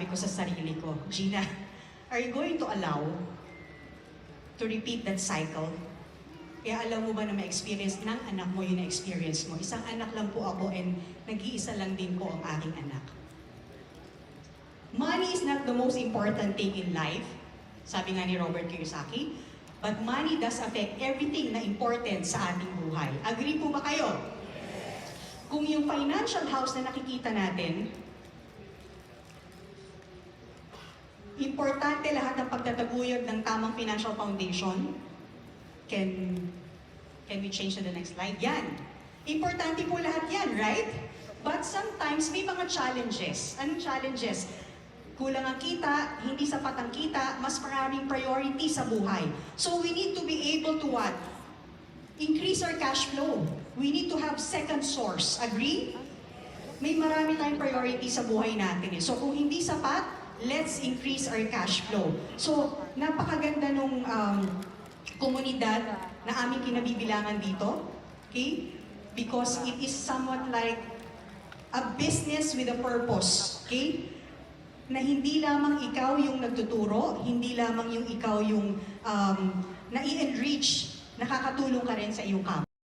sabi ko sa sarili ko, Gina, are you going to allow to repeat that cycle? Kaya alam mo ba na ma-experience ng anak mo yung na-experience mo? Isang anak lang po ako and nag-iisa lang din po ang aking anak. Money is not the most important thing in life, sabi nga ni Robert Kiyosaki, but money does affect everything na important sa ating buhay. Agree po ba kayo? Kung yung financial house na nakikita natin, importante lahat ng pagtataguyod ng tamang financial foundation. Can we change to the next slide? Yan. Importante po lahat yan, right? But sometimes may mga challenges. Anong challenges? Kulang ang kita, hindi sapat ang kita, mas maraming priority sa buhay. So we need to be able to what? Increase our cash flow. We need to have second source. Agree? May marami tayong priority sa buhay natin. So kung hindi sapat, let's increase our cash flow. So napakaganda nung komunidad na aming kinabibilangan dito. Okay? Because it is somewhat like a business with a purpose. Okay? Na hindi lamang ikaw yung nagtuturo, hindi lamang yung ikaw yung na-i-enrich, nakakatulong ka rin sa iyong kampo.